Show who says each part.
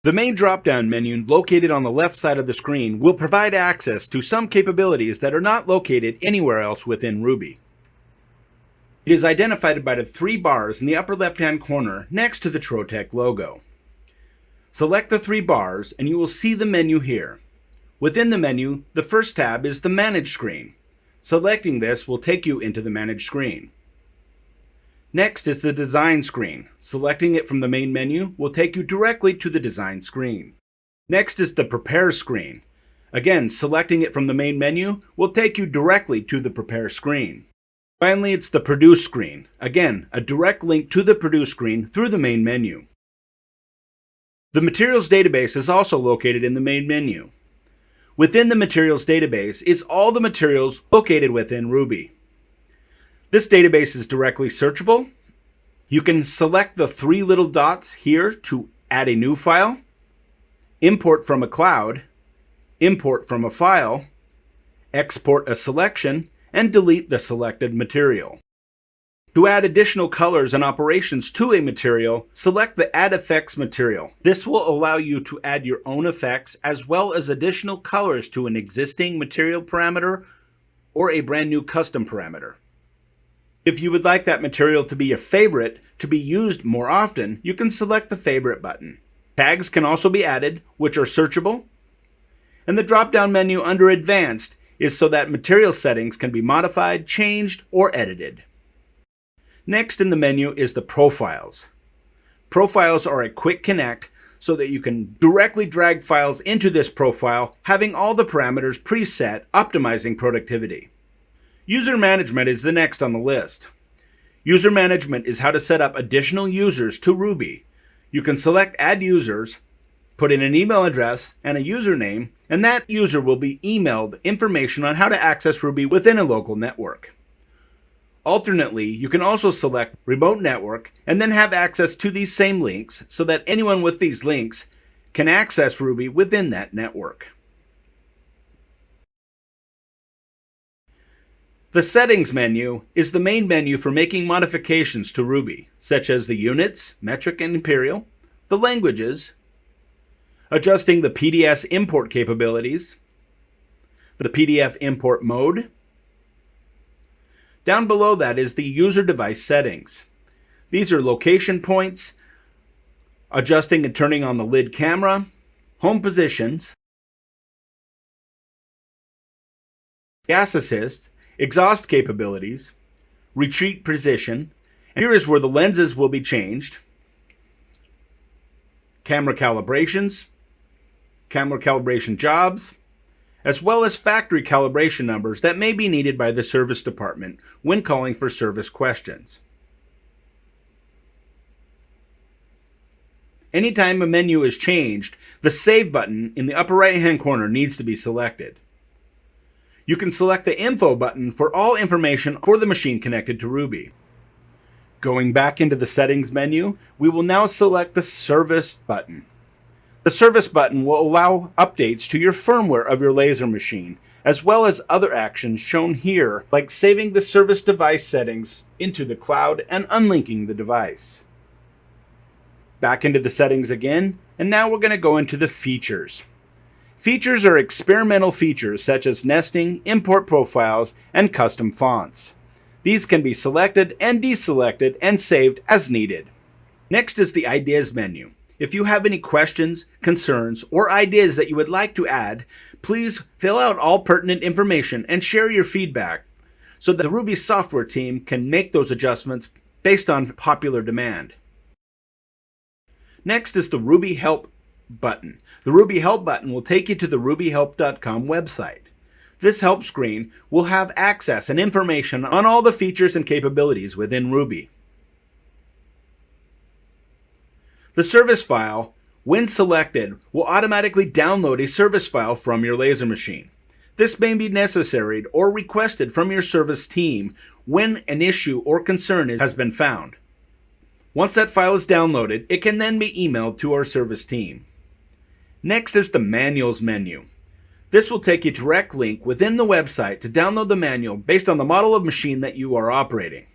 Speaker 1: The main drop-down menu located on the left side of the screen will provide access to some capabilities that are not located anywhere else within Ruby. It is identified by the three bars in the upper left-hand corner next to the Trotec logo. Select the three bars and you will see the menu here. Within the menu, the first tab is the Manage screen. Selecting this will take you into the Manage screen. Next is the Design screen. Selecting it from the main menu will take you directly to the Design screen. Next is the Prepare screen. Again, selecting it from the main menu will take you directly to the Prepare screen. Finally, it's the Produce screen. Again, a direct link to the Produce screen through the main menu. The Materials database is also located in the main menu. Within the Materials database is all the materials located within Ruby. This database is directly searchable. You can select the three little dots here to add a new file, import from a cloud, import from a file, export a selection, and delete the selected material. To add additional colors and operations to a material, select the Add Effects material. This will allow you to add your own effects as well as additional colors to an existing material parameter or a brand new custom parameter. If you would like that material to be a favorite to be used more often, you can select the Favorite button. Tags can also be added, which are searchable. And the drop-down menu under Advanced is so that material settings can be modified, changed, or edited. Next in the menu is the Profiles. Profiles are a quick connect so that you can directly drag files into this profile, having all the parameters preset, optimizing productivity. User Management is the next on the list. User Management is how to set up additional users to Ruby. You can select Add Users, put in an email address and a username, and that user will be emailed information on how to access Ruby within a local network. Alternately, you can also select Remote Network and then have access to these same links so that anyone with these links can access Ruby within that network. The Settings menu is the main menu for making modifications to Ruby, such as the units, metric and imperial, the languages, adjusting the PDS import capabilities, the PDF import mode. Down below that is the user device settings. These are location points, adjusting and turning on the lid camera, home positions, gas assist, exhaust capabilities, retreat position, and here is where the lenses will be changed, camera calibrations, camera calibration jobs, as well as factory calibration numbers that may be needed by the service department when calling for service questions. Anytime a menu is changed, the Save button in the upper right-hand corner needs to be selected. You can select the Info button for all information for the machine connected to Ruby. Going back into the Settings menu, we will now select the Service button. The Service button will allow updates to your firmware of your laser machine, as well as other actions shown here, like saving the service device settings into the cloud and unlinking the device. Back into the settings again, and now we're going to go into the features. Features are experimental features such as nesting, import profiles, and custom fonts. These can be selected and deselected and saved as needed. Next is the Ideas menu. If you have any questions, concerns, or ideas that you would like to add, please fill out all pertinent information and share your feedback so that the Ruby software team can make those adjustments based on popular demand. Next is the Ruby Help button. The Ruby Help button will take you to the rubyhelp.com website. This help screen will have access and information on all the features and capabilities within Ruby. The service file, when selected, will automatically download a service file from your laser machine. This may be necessary or requested from your service team when an issue or concern has been found. Once that file is downloaded, it can then be emailed to our service team. Next is the Manuals menu. This will take you to a direct link within the website to download the manual based on the model of machine that you are operating.